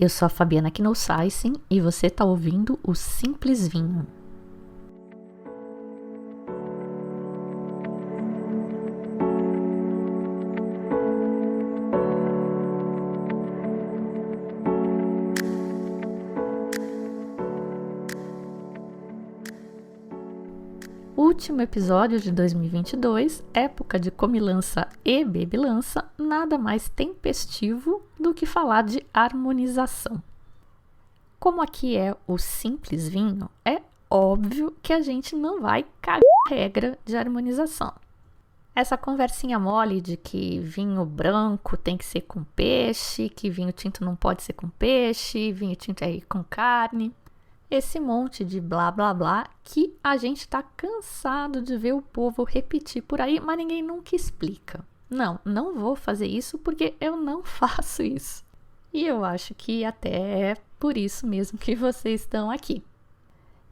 eu sou a Fabiana Knossaisen e você está ouvindo o Simples Vinho. Último episódio de 2022, época de comilança e bebilança, nada mais tempestivo do que falar de harmonização. Como aqui é o Simples Vinho, é óbvio que a gente não vai cagar a regra de harmonização. Essa conversinha mole de que vinho branco tem que ser com peixe, que vinho tinto não pode ser com peixe, vinho tinto é com carne. Esse monte de blá blá blá que a gente tá cansado de ver o povo repetir por aí, mas ninguém nunca explica. Não vou fazer isso porque eu não faço isso. E eu acho que até é por isso mesmo que vocês estão aqui.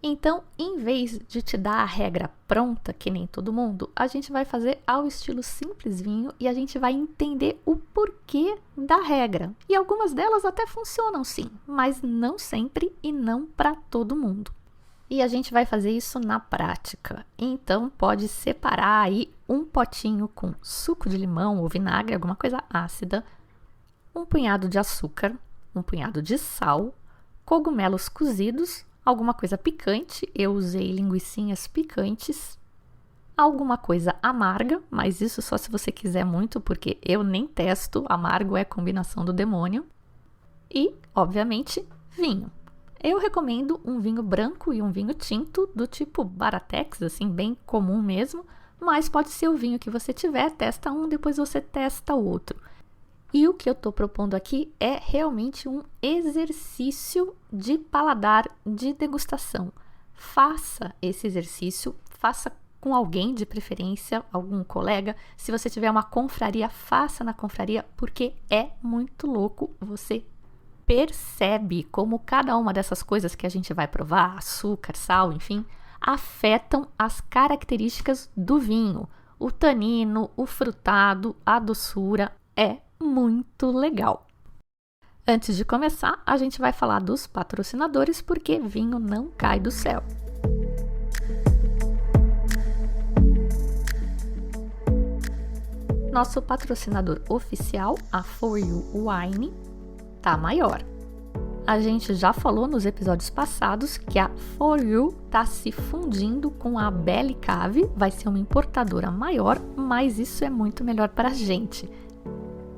Então, em vez de te dar a regra pronta, que nem todo mundo, a gente vai fazer ao estilo Simples Vinho e a gente vai entender o porquê da regra. E algumas delas até funcionam sim, mas não sempre e não para todo mundo. E a gente vai fazer isso na prática. Então, pode separar aí um potinho com suco de limão ou vinagre, alguma coisa ácida, um punhado de açúcar, um punhado de sal, cogumelos cozidos, alguma coisa picante, eu usei linguicinhas picantes, alguma coisa amarga, mas isso só se você quiser muito, porque eu nem testo, amargo é combinação do demônio, e, obviamente, vinho. Eu recomendo um vinho branco e um vinho tinto, do tipo Baratex, assim, bem comum mesmo, mas pode ser o vinho que você tiver, testa um, depois você testa o outro. E o que eu estou propondo aqui é realmente um exercício de paladar, de degustação. Faça esse exercício, faça com alguém de preferência, algum colega. Se você tiver uma confraria, faça na confraria, porque é muito louco. Você percebe como cada uma dessas coisas que a gente vai provar, açúcar, sal, enfim, afetam as características do vinho. O tanino, o frutado, a doçura, é muito legal. Antes de começar, a gente vai falar dos patrocinadores, porque vinho não cai do céu. Nosso patrocinador oficial, a For You Wine, tá maior. A gente já falou nos episódios passados que a For You tá se fundindo com a Belly Cave, vai ser uma importadora maior, mas isso é muito melhor para a gente.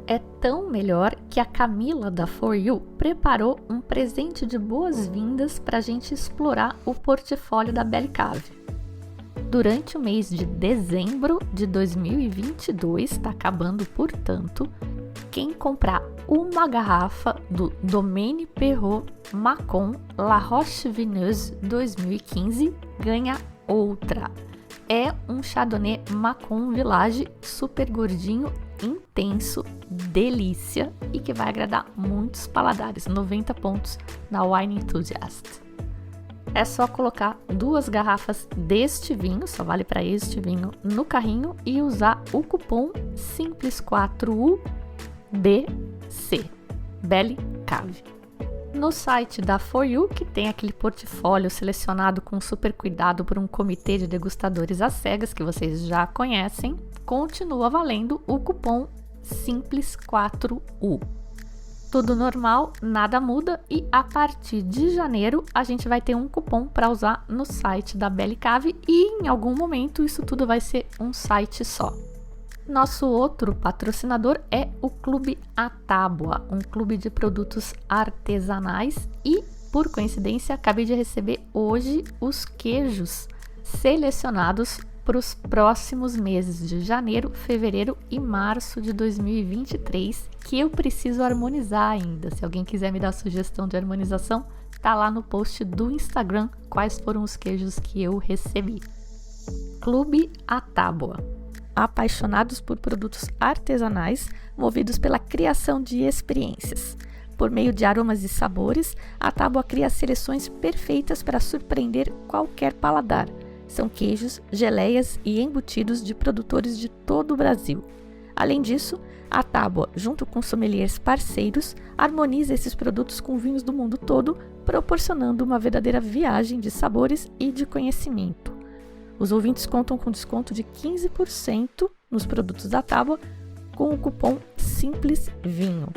É tão melhor que a Camila da For You preparou um presente de boas-vindas para a gente explorar o portfólio da Belly Cave. Durante o mês de dezembro de 2022, está acabando, portanto, quem comprar uma garrafa do Domaine Perrot Macon La Roche Vineuse 2015 ganha outra. É um Chardonnay Macon Village super gordinho, intenso, delícia e que vai agradar muitos paladares, 90 pontos na Wine Enthusiast. É só colocar 2 garrafas deste vinho, só vale para este vinho, no carrinho e usar o cupom Simples4UBC, Belly Cave. No site da For You, que tem aquele portfólio selecionado com super cuidado por um comitê de degustadores às cegas que vocês já conhecem, continua valendo o cupom Simples4U. Tudo normal, nada muda e a partir de janeiro a gente vai ter um cupom para usar no site da Belly Cave e em algum momento isso tudo vai ser um site só. Nosso outro patrocinador é o Clube A Tábua, um clube de produtos artesanais e, por coincidência, acabei de receber hoje os queijos selecionados para os próximos meses de janeiro, fevereiro e março de 2023, que eu preciso harmonizar ainda. Se alguém quiser me dar sugestão de harmonização, tá lá no post do Instagram quais foram os queijos que eu recebi. Clube A Tábua. Apaixonados por produtos artesanais, movidos pela criação de experiências. Por meio de aromas e sabores, a Tábua cria seleções perfeitas para surpreender qualquer paladar. São queijos, geleias e embutidos de produtores de todo o Brasil. Além disso, a Tábua, junto com sommeliers parceiros, harmoniza esses produtos com vinhos do mundo todo, proporcionando uma verdadeira viagem de sabores e de conhecimento. Os ouvintes contam com desconto de 15% nos produtos da Tábua com o cupom SIMPLESVINHO.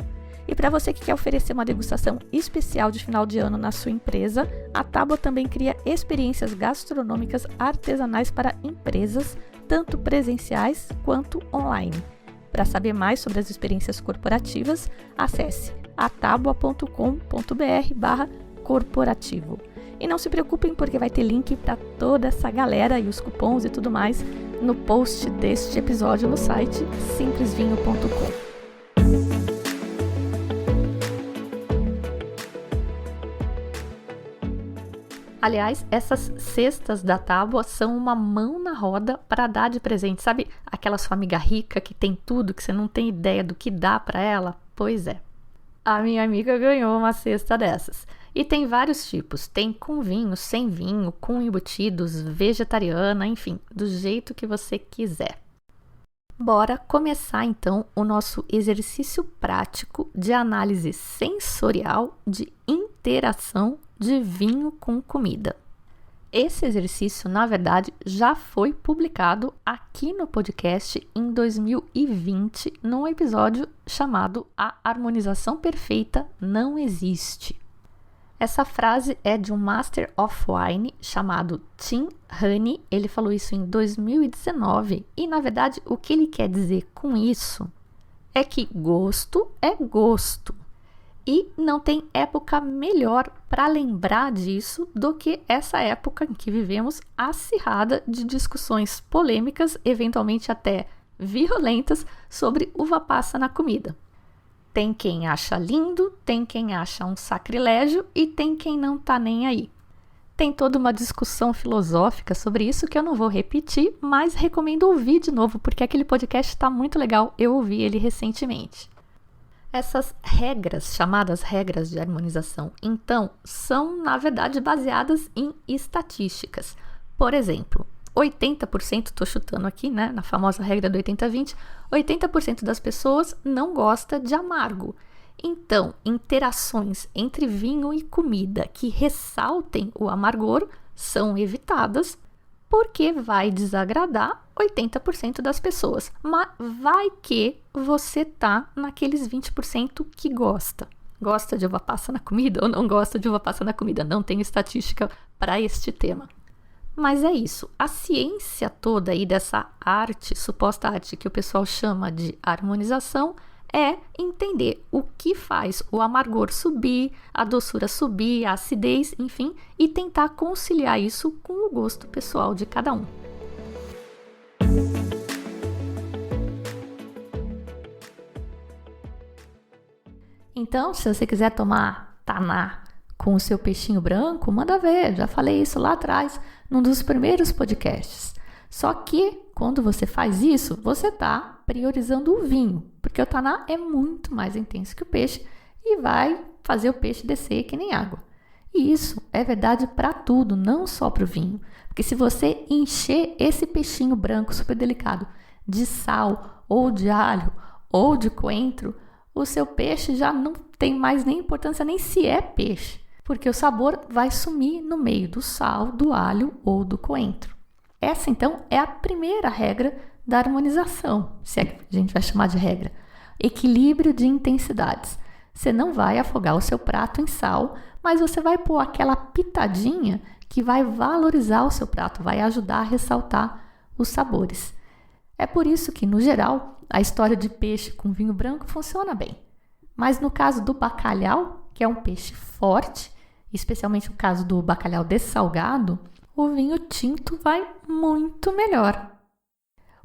E para você que quer oferecer uma degustação especial de final de ano na sua empresa, a Tábua também cria experiências gastronômicas artesanais para empresas, tanto presenciais quanto online. Para saber mais sobre as experiências corporativas, acesse atabua.com.br/corporativo. E não se preocupem porque vai ter link para toda essa galera e os cupons e tudo mais no post deste episódio no site simplesvinho.com. Aliás, essas cestas da Tábua são uma mão na roda para dar de presente. Sabe aquelas família rica que tem tudo, que você não tem ideia do que dá para ela? Pois é. A minha amiga ganhou uma cesta dessas. E tem vários tipos. Tem com vinho, sem vinho, com embutidos, vegetariana, enfim, do jeito que você quiser. Bora começar então o nosso exercício prático de análise sensorial de interação de vinho com comida. Esse exercício, na verdade, já foi publicado aqui no podcast em 2020, num episódio chamado A Harmonização Perfeita Não Existe. Essa frase é de um Master of Wine chamado Tim Honey. Ele falou isso em 2019 e, na verdade, o que ele quer dizer com isso é que gosto é gosto. E não tem época melhor para lembrar disso do que essa época em que vivemos acirrada de discussões polêmicas, eventualmente até violentas, sobre uva passa na comida. Tem quem acha lindo, tem quem acha um sacrilégio e tem quem não tá nem aí. Tem toda uma discussão filosófica sobre isso que eu não vou repetir, mas recomendo ouvir de novo, porque aquele podcast está muito legal, eu ouvi ele recentemente. Essas regras, chamadas regras de harmonização, então, são, na verdade, baseadas em estatísticas. Por exemplo, 80%, estou chutando aqui, né, na famosa regra do 80-20, 80% das pessoas não gosta de amargo. Então, interações entre vinho e comida que ressaltem o amargor são evitadas, porque vai desagradar 80% das pessoas. Mas vai que você tá naqueles 20% que gosta. Gosta de uva passa na comida ou não gosta de uva passa na comida? Não tem estatística para este tema. Mas é isso. A ciência toda aí dessa arte, suposta arte que o pessoal chama de harmonização, é entender o que faz o amargor subir, a doçura subir, a acidez, enfim, e tentar conciliar isso com o gosto pessoal de cada um. Então, se você quiser tomar taná com o seu peixinho branco, manda ver, já falei isso lá atrás, num dos primeiros podcasts. Só que, quando você faz isso, você está priorizando o vinho, porque o taná é muito mais intenso que o peixe e vai fazer o peixe descer que nem água. E isso é verdade para tudo, não só para o vinho. Porque se você encher esse peixinho branco super delicado de sal, ou de alho, ou de coentro, o seu peixe já não tem mais nem importância nem se é peixe, porque o sabor vai sumir no meio do sal, do alho ou do coentro. Essa, então, é a primeira regra da harmonização, se é que a gente vai chamar de regra. Equilíbrio de intensidades. Você não vai afogar o seu prato em sal, mas você vai pôr aquela pitadinha que vai valorizar o seu prato, vai ajudar a ressaltar os sabores. É por isso que, no geral, a história de peixe com vinho branco funciona bem. Mas no caso do bacalhau, que é um peixe forte, especialmente no caso do bacalhau dessalgado, o vinho tinto vai muito melhor.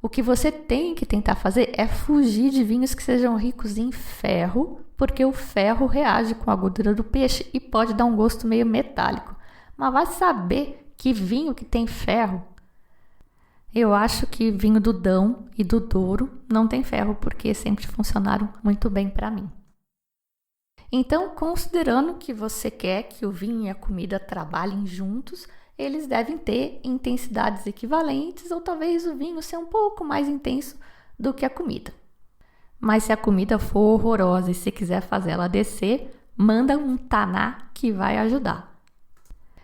O que você tem que tentar fazer é fugir de vinhos que sejam ricos em ferro, porque o ferro reage com a gordura do peixe e pode dar um gosto meio metálico. Mas vai saber que vinho que tem ferro. Eu acho que vinho do Dão e do Douro não tem ferro, porque sempre funcionaram muito bem para mim. Então, considerando que você quer que o vinho e a comida trabalhem juntos, eles devem ter intensidades equivalentes ou talvez o vinho ser um pouco mais intenso do que a comida. Mas se a comida for horrorosa e se quiser fazer ela descer, manda um taná que vai ajudar.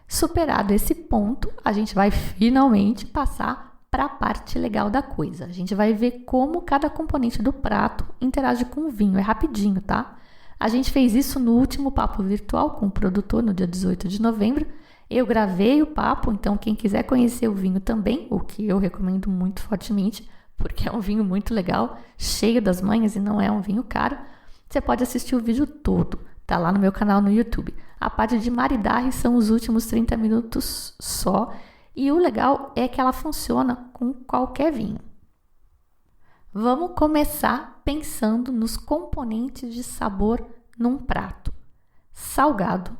Superado esse ponto, a gente vai finalmente passar para a parte legal da coisa. A gente vai ver como cada componente do prato interage com o vinho. É rapidinho, tá? A gente fez isso no último papo virtual com o produtor no dia 18 de novembro. Eu gravei o papo, então quem quiser conhecer o vinho também, o que eu recomendo muito fortemente, porque é um vinho muito legal, cheio das manhas e não é um vinho caro, você pode assistir o vídeo todo. Tá lá no meu canal no YouTube. A parte de maridaje são os últimos 30 minutos só. E o legal é que ela funciona com qualquer vinho. Vamos começar pensando nos componentes de sabor num prato. Salgado,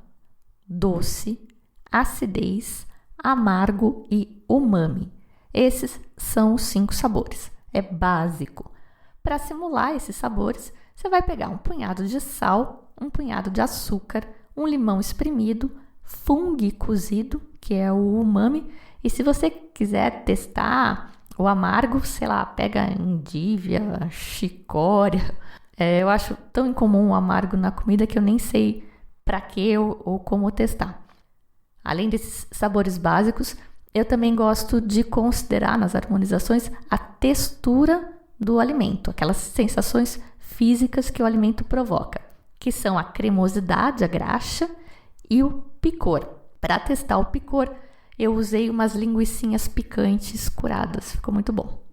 doce, acidez, amargo e umami. Esses são os 5 sabores. É básico. Para simular esses sabores, você vai pegar um punhado de sal, um punhado de açúcar, um limão espremido, fungo cozido, que é o umami. E se você quiser testar o amargo, sei lá, pega endívia, chicória. Eu acho tão incomum o amargo na comida que eu nem sei para que ou como testar. Além desses sabores básicos, eu também gosto de considerar nas harmonizações a textura do alimento, aquelas sensações físicas que o alimento provoca, que são a cremosidade, a graxa e o picor. Para testar o picor, eu usei umas linguicinhas picantes curadas, ficou muito bom.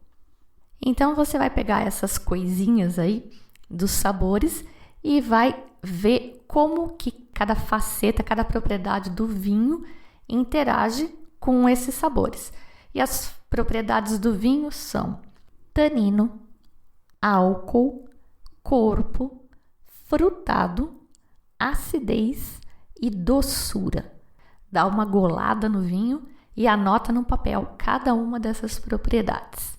Então você vai pegar essas coisinhas aí dos sabores e vai ver como que cada faceta, cada propriedade do vinho interage com esses sabores. E as propriedades do vinho são tanino, álcool, corpo, frutado, acidez e doçura. Dá uma golada no vinho e anota no papel cada uma dessas propriedades.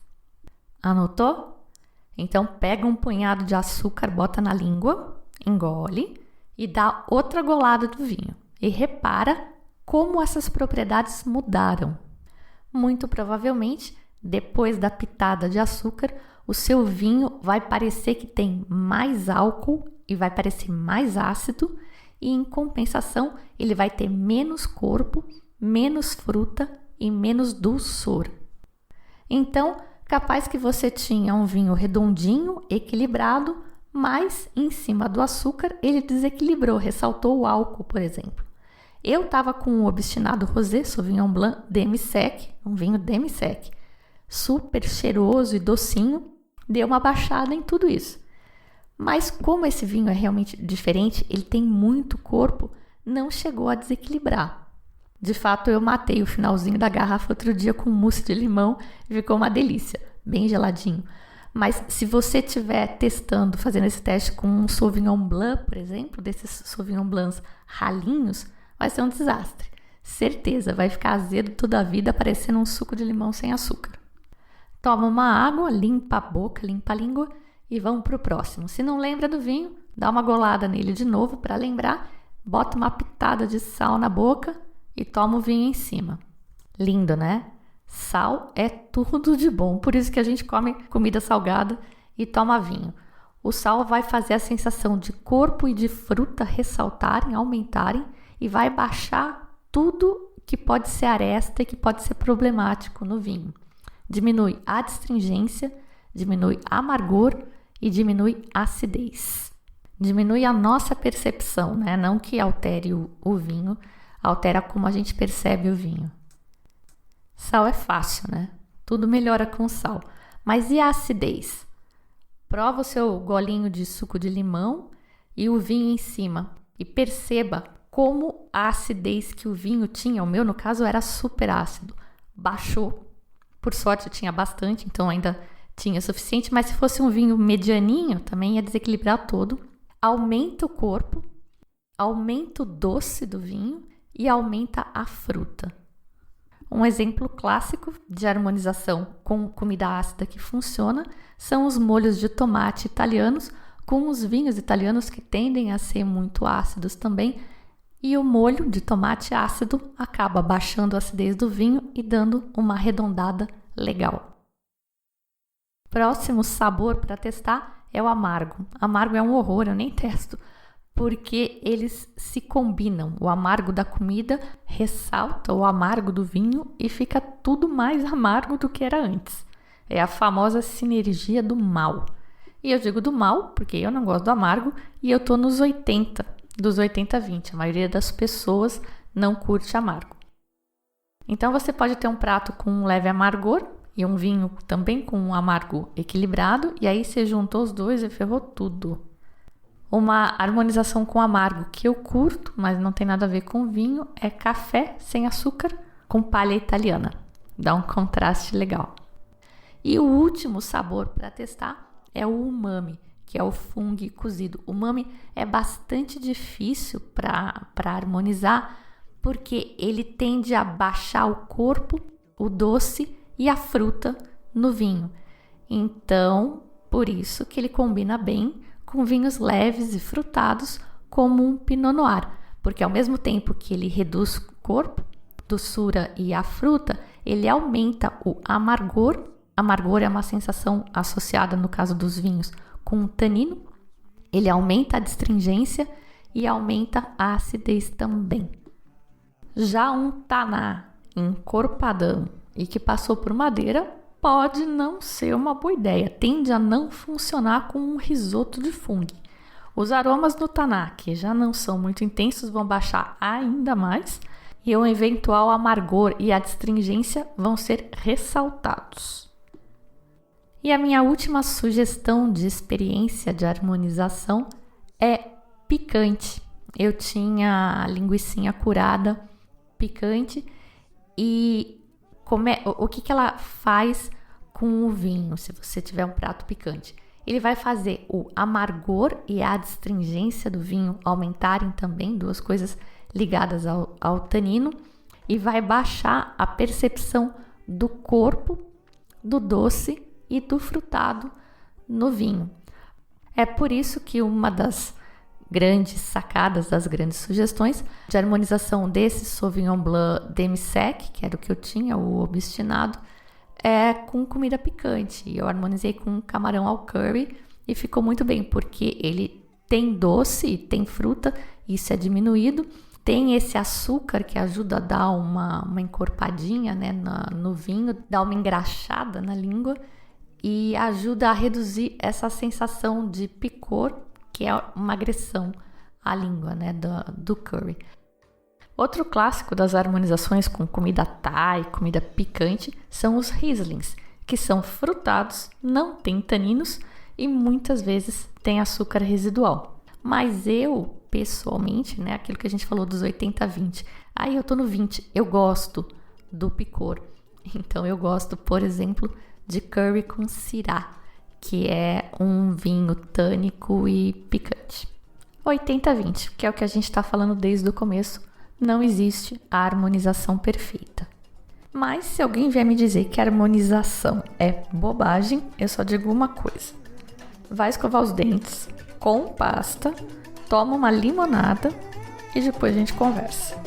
Anotou? Então pega um punhado de açúcar, bota na língua, engole e dá outra golada do vinho. E repara como essas propriedades mudaram. Muito provavelmente, depois da pitada de açúcar, o seu vinho vai parecer que tem mais álcool e vai parecer mais ácido, e em compensação ele vai ter menos corpo, menos fruta e menos dulçor. Então, capaz que você tinha um vinho redondinho, equilibrado, mas em cima do açúcar ele desequilibrou, ressaltou o álcool, por exemplo. Eu estava com o obstinado rosé Sauvignon Blanc demi-sec, um vinho demi-sec, super cheiroso e docinho, deu uma baixada em tudo isso. Mas como esse vinho é realmente diferente, ele tem muito corpo, não chegou a desequilibrar. De fato, eu matei o finalzinho da garrafa outro dia com mousse de limão e ficou uma delícia, bem geladinho. Mas se você estiver testando, fazendo esse teste com um Sauvignon Blanc, por exemplo, desses Sauvignon Blancs ralinhos, vai ser um desastre. Certeza, vai ficar azedo toda a vida, parecendo um suco de limão sem açúcar. Toma uma água, limpa a boca, limpa a língua e vamos para o próximo. Se não lembra do vinho, dá uma golada nele de novo para lembrar, bota uma pitada de sal na boca e toma o vinho em cima. Lindo, né? Sal é tudo de bom, por isso que a gente come comida salgada e toma vinho. O sal vai fazer a sensação de corpo e de fruta ressaltarem, aumentarem e vai baixar tudo que pode ser aresta e que pode ser problemático no vinho. Diminui a adstringência, diminui a amargor e diminui a acidez. Diminui a nossa percepção, né? Não que altere o vinho, altera como a gente percebe o vinho. Sal é fácil, né? Tudo melhora com sal. Mas e a acidez? Prova o seu golinho de suco de limão e o vinho em cima e perceba como a acidez que o vinho tinha, o meu no caso era super ácido, baixou. Por sorte eu tinha bastante, então ainda tinha suficiente, mas se fosse um vinho medianinho também ia desequilibrar todo. Aumenta o corpo, aumenta o doce do vinho e aumenta a fruta. Um exemplo clássico de harmonização com comida ácida que funciona são os molhos de tomate italianos com os vinhos italianos que tendem a ser muito ácidos também, e o molho de tomate ácido acaba baixando a acidez do vinho e dando uma arredondada legal. Próximo sabor para testar é o amargo. Amargo é um horror, eu nem testo, porque eles se combinam. O amargo da comida ressalta o amargo do vinho e fica tudo mais amargo do que era antes. É a famosa sinergia do mal. E eu digo do mal porque eu não gosto do amargo e eu tô nos 80, dos 80-20. A maioria das pessoas não curte amargo. Então você pode ter um prato com um leve amargor e um vinho também com um amargo equilibrado, e aí você juntou os dois e ferrou tudo. Uma harmonização com amargo que eu curto, mas não tem nada a ver com vinho, é café sem açúcar com palha italiana. Dá um contraste legal. E o último sabor para testar é o umami, que é o fungo cozido. O umami é bastante difícil para harmonizar, porque ele tende a baixar o corpo, o doce e a fruta no vinho. Então, por isso que ele combina bem com vinhos leves e frutados, como um Pinot Noir, porque ao mesmo tempo que ele reduz o corpo, doçura e a fruta, ele aumenta o amargor. Amargor é uma sensação associada, no caso dos vinhos, com o tanino. Ele aumenta a astringência e aumenta a acidez também. Já um taná encorpadão e que passou por madeira pode não ser uma boa ideia, tende a não funcionar com um risoto de fungo. Os aromas do taná, que já não são muito intensos, vão baixar ainda mais e o eventual amargor e a astringência vão ser ressaltados. E a minha última sugestão de experiência de harmonização é picante. Eu tinha a linguicinha curada picante e o que ela faz com o vinho, se você tiver um prato picante? Ele vai fazer o amargor e a astringência do vinho aumentarem também, duas coisas ligadas ao tanino, e vai baixar a percepção do corpo, do doce e do frutado no vinho. É por isso que uma das grandes sacadas, das grandes sugestões de harmonização desse Sauvignon Blanc demi-sec, que era o que eu tinha, o obstinado, é com comida picante. Eu harmonizei com camarão ao curry e ficou muito bem, porque ele tem doce, tem fruta, isso é diminuído, tem esse açúcar que ajuda a dar uma encorpadinha, né, no vinho, dá uma engraxada na língua e ajuda a reduzir essa sensação de picor, que é uma agressão à língua, né, do curry. Outro clássico das harmonizações com comida thai, comida picante, são os Rieslings, que são frutados, não têm taninos e muitas vezes têm açúcar residual. Mas eu, pessoalmente, né, aquilo que a gente falou dos 80-20, aí eu tô no 20, eu gosto do picor. Então eu gosto, por exemplo, de curry com Syrah, que é um vinho tânico e picante. 80-20, que é o que a gente está falando desde o começo, não existe a harmonização perfeita. Mas se alguém vier me dizer que a harmonização é bobagem, eu só digo uma coisa: vai escovar os dentes com pasta, toma uma limonada e depois a gente conversa.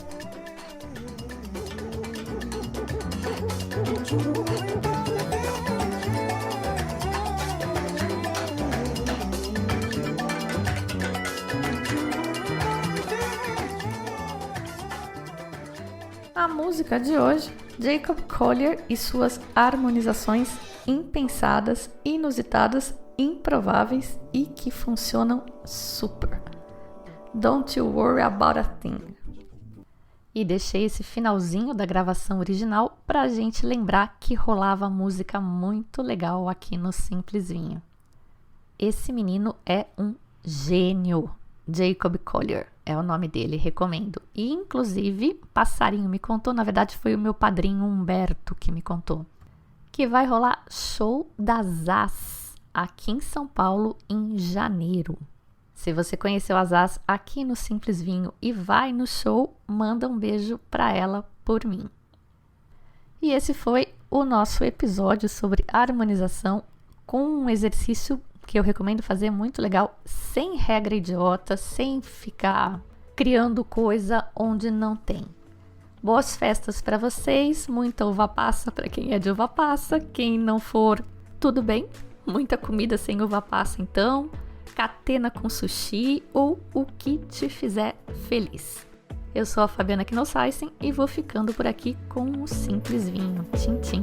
A música de hoje, Jacob Collier e suas harmonizações impensadas, inusitadas, improváveis e que funcionam super. Don't You Worry About a Thing. E deixei esse finalzinho da gravação original pra gente lembrar que rolava música muito legal aqui no Simples Vinho. Esse menino é um gênio. Jacob Collier é o nome dele, recomendo. E inclusive, passarinho me contou, na verdade foi o meu padrinho Humberto que me contou, que vai rolar show da Zaz aqui em São Paulo em janeiro. Se você conheceu a Zaz aqui no Simples Vinho e vai no show, manda um beijo pra ela por mim. E esse foi o nosso episódio sobre harmonização, com um exercício que eu recomendo fazer, muito legal, sem regra idiota, sem ficar criando coisa onde não tem. Boas festas para vocês, muita uva passa para quem é de uva passa, quem não for, tudo bem, Muita comida sem uva passa então, catena com sushi ou o que te fizer feliz. Eu sou a Fabiana Knossaisen e vou ficando por aqui com um simples vinho. Tchim, tchim.